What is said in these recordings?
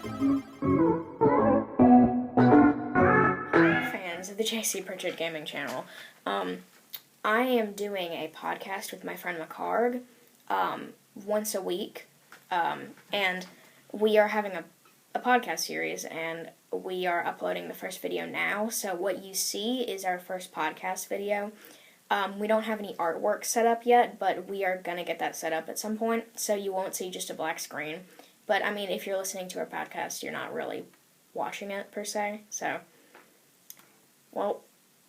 Fans of the JC Pritchard Gaming Channel. I am doing a podcast with my friend McHarg once a week, and we are having a podcast series, and we are uploading the first video now. So what you see is our first podcast video. We don't have any artwork set up yet, but we are going to get that set up at some point, so you won't see just a black screen. But, I mean, if you're listening to our podcast, you're not really watching it, per se, so... Well,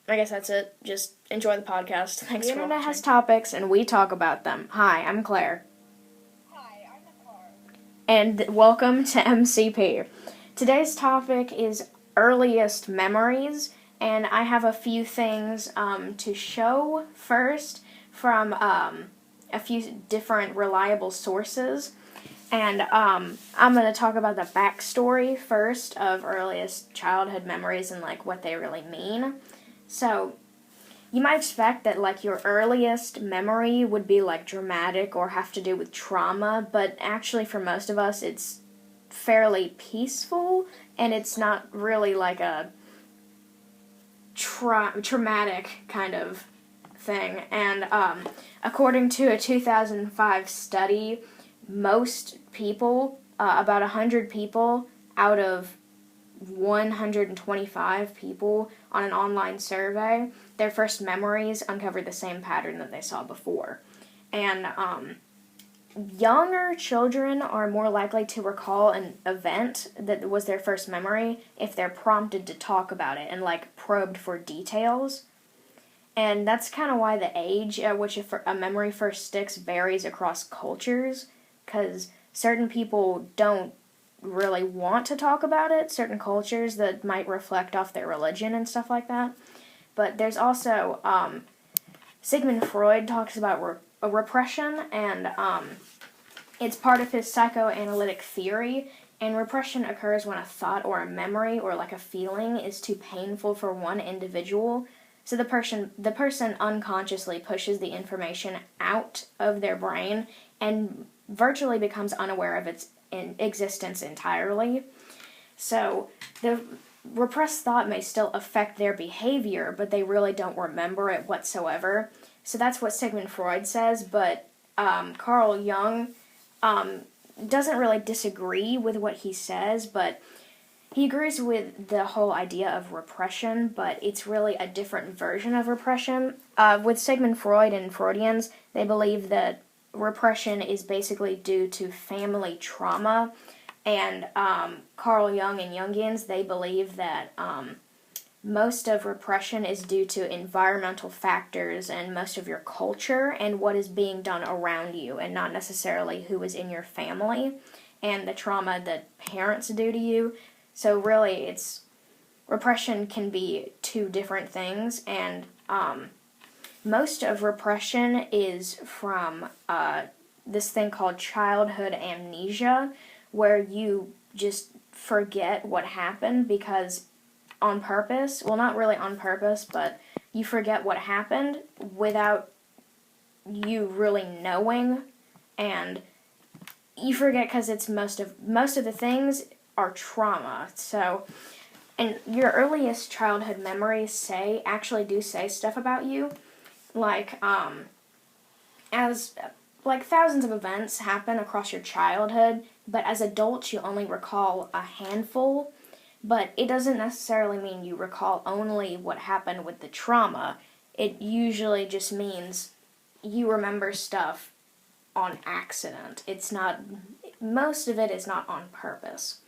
I guess that's it. Just enjoy the podcast. Thanks for watching. The internet has topics, and we talk about them. Hi, I'm Claire. Hi, I'm McHarg. And welcome to MCP. Today's topic is earliest memories, and I have a few things to show first from a few different reliable sources. And I'm going to talk about the backstory first of earliest childhood memories and, like, what they really mean. So, you might expect that, like, your earliest memory would be, like, dramatic or have to do with trauma, but actually for most of us it's fairly peaceful, and it's not really, like, a traumatic kind of thing. And according to a 2005 study, most people, about 100 people out of 125 people on an online survey, their first memories uncovered the same pattern that they saw before. And younger children are more likely to recall an event that was their first memory if they're prompted to talk about it and, like, probed for details. And that's kind of why the age at which a memory first sticks varies across cultures, because certain people don't really want to talk about it, certain cultures that might reflect off their religion and stuff like that. But there's also, Sigmund Freud talks about repression, and it's part of his psychoanalytic theory, and repression occurs when a thought or a memory or, like, a feeling is too painful for one individual, so the person unconsciously pushes the information out of their brain and virtually becomes unaware of its existence entirely. So the repressed thought may still affect their behavior, but they really don't remember it whatsoever. So that's what Sigmund Freud says, but Carl Jung doesn't really disagree with what he says, but he agrees with the whole idea of repression, but it's really a different version of repression. With Sigmund Freud and Freudians, they believe that repression is basically due to family trauma, and Carl Jung and Jungians, they believe that most of repression is due to environmental factors and most of your culture and what is being done around you, and not necessarily who is in your family and the trauma that parents do to you. So really, repression can be two different things, and most of repression is from this thing called childhood amnesia, where you just forget what happened because on purpose, well, not really on purpose, but you forget what happened without you really knowing, and you forget because it's most of the things are trauma. So, and your earliest childhood memories actually do say stuff about you. Like, as, like, thousands of events happen across your childhood, but as adults you only recall a handful, but it doesn't necessarily mean you recall only what happened with the trauma. It usually just means you remember stuff on accident. Most of it is not on purpose.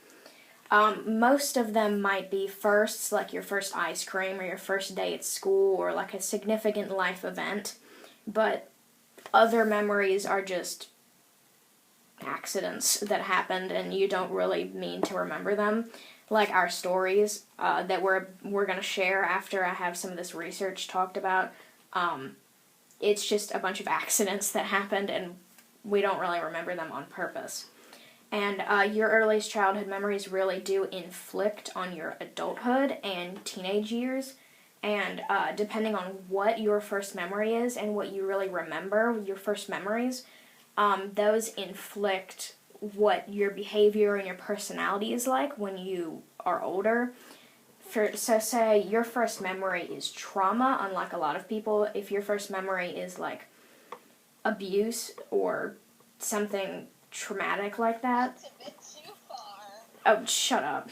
Most of them might be firsts, like your first ice cream or your first day at school or like a significant life event, but other memories are just accidents that happened and you don't really mean to remember them, like our stories that we're going to share after I have some of this research talked about. It's just a bunch of accidents that happened and we don't really remember them on purpose. And your earliest childhood memories really do inflict on your adulthood and teenage years. And depending on what your first memory is and what you really remember with your first memories, those inflict what your behavior and your personality is like when you are older. So say your first memory is trauma, unlike a lot of people. If your first memory is like abuse or something traumatic like that. That's a bit too far. Oh, shut up.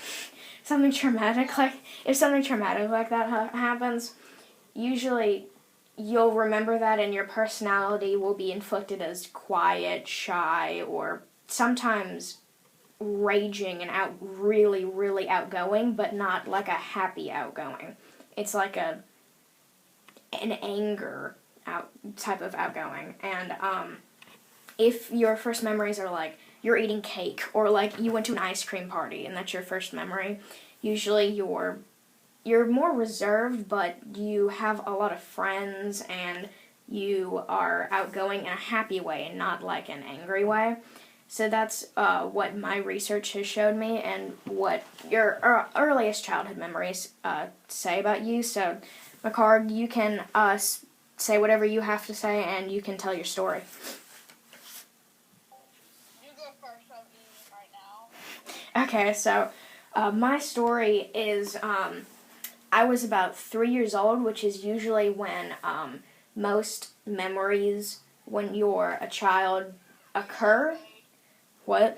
Something traumatic like if something traumatic like that happens, usually you'll remember that and your personality will be inflicted as quiet, shy, or sometimes raging and really, really outgoing, but not like a happy outgoing. It's like an anger type of outgoing. And if your first memories are like you're eating cake or like you went to an ice cream party and that's your first memory, usually you're more reserved, but you have a lot of friends and you are outgoing in a happy way and not like an angry way. So that's what my research has showed me and what your earliest childhood memories say about you. So, McHarg, you can say whatever you have to say and you can tell your story. You go first, I'm eating right now. Okay, so my story is I was about 3 years old, which is usually when most memories when you're a child occur. What?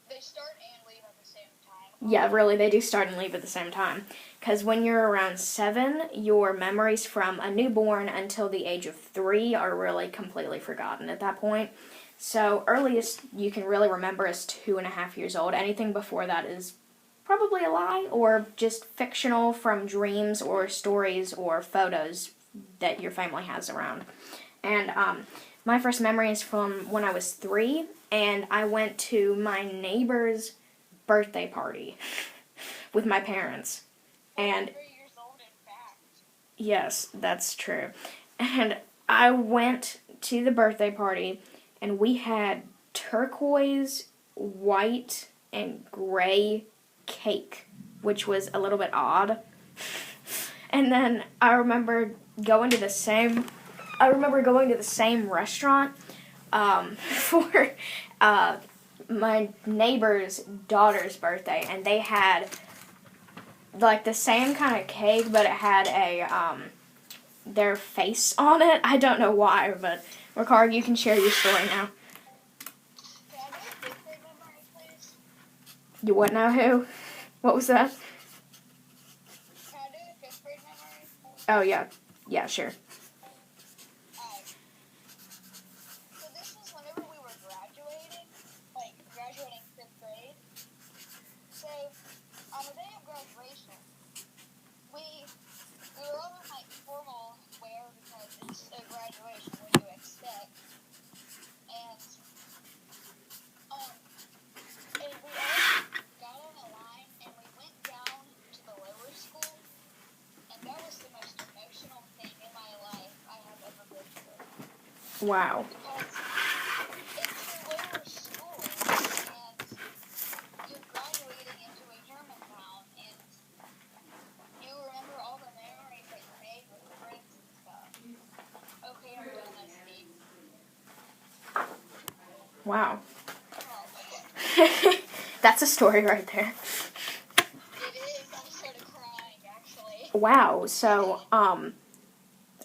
They start and leave at the same time. Yeah, really, they do start and leave at the same time. Because when you're around 7, your memories from a newborn until the age of 3 are really completely forgotten at that point. So earliest you can really remember is 2.5 years old. Anything before that is probably a lie or just fictional from dreams or stories or photos that your family has around. And my first memory is from when I was 3, and I went to my neighbor's birthday party with my parents. And 3 years old, in fact. yes, that's true. And I went to the birthday party, and we had turquoise, white, and gray cake, which was a little bit odd. And then I remember going to the same restaurant for my neighbor's daughter's birthday, and they had like the same kind of cake, but it had their face on it. I don't know why, but McHarg, you can share your story now. Can I do a 5th grade memory, please? You what now? Who? What was that? Can I do a 5th grade memory? Oh yeah, sure. So this was whenever we were graduating, like graduating 5th grade. So on the day of graduation, we were all in like formal wear because it's a graduation. What do you expect? And we all got on a line and we went down to the lower school, and that was the most emotional thing in my life I have ever been through. Wow. Because it's your lower school, and you're graduating into a German town, and you remember all the memories that you made with friends and stuff. Okay, I'm done, I speak. Wow. Oh. That's a story right there. It is. I started crying, actually. Wow. So,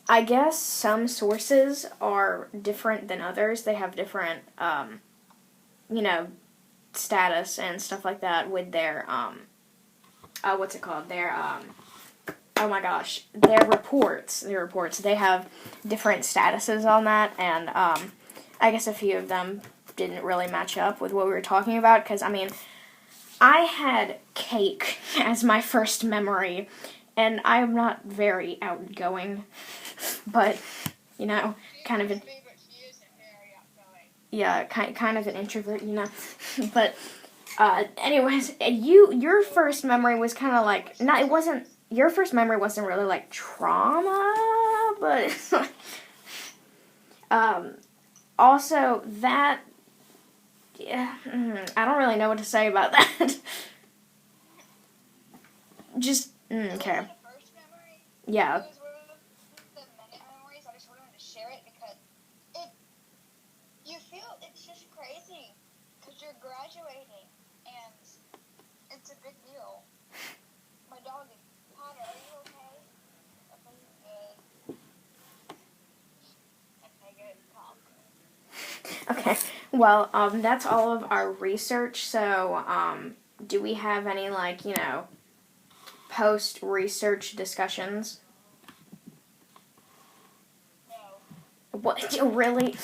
I guess some sources are different than others. They have different, status and stuff like that with their, what's it called? Their, oh my gosh, their reports. They have different statuses on that, and, I guess a few of them didn't really match up with what we were talking about, because, I had cake as my first memory, and I am not very outgoing, but, kind of an, yeah, kind of an introvert, but, anyways, your first memory was kind of like, your first memory wasn't really like trauma, but, also, that, yeah, I don't really know what to say about that. Just, okay. The first memory, Yeah. it was one of the many memories. I just wanted to share it because you feel it's just crazy graduating, and it's a big deal. My dog is Potter. Are you okay? Okay, good. Okay, good. Calm. Okay. Well, that's all of our research. So, do we have any post-research discussions? No. What? Really?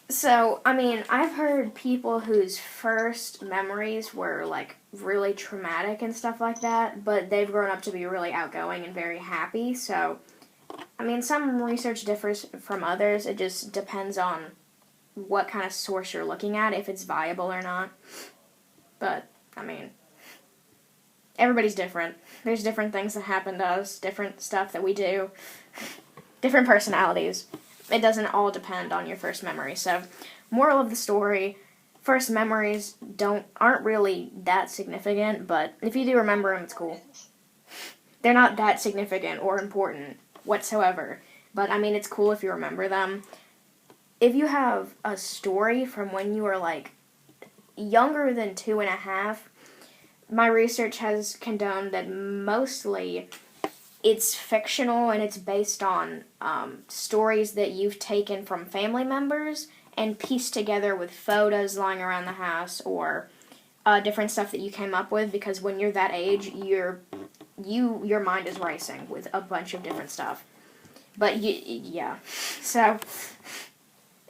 So, I mean, I've heard people whose first memories were, really traumatic and stuff like that, but they've grown up to be really outgoing and very happy, so, I mean, some research differs from others. It just depends on what kind of source you're looking at, if it's viable or not. But, I mean, everybody's different. There's different things that happen to us, different stuff that we do, different personalities. It doesn't all depend on your first memory. So, moral of the story, first memories aren't really that significant, but if you do remember them, it's cool. They're not that significant or important whatsoever, but I mean, it's cool if you remember them. If you have a story from when you were, younger than 2.5, my research has condoned that mostly it's fictional and it's based on stories that you've taken from family members and pieced together with photos lying around the house or different stuff that you came up with, because when you're that age, your mind is racing with a bunch of different stuff. But yeah, so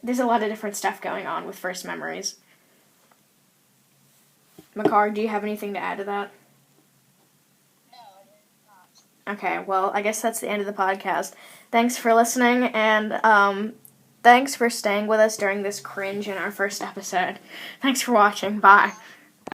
there's a lot of different stuff going on with first memories. McHarg, do you have anything to add to that? Okay, well, I guess that's the end of the podcast. Thanks for listening, and thanks for staying with us during this cringe in our first episode. Thanks for watching. Bye.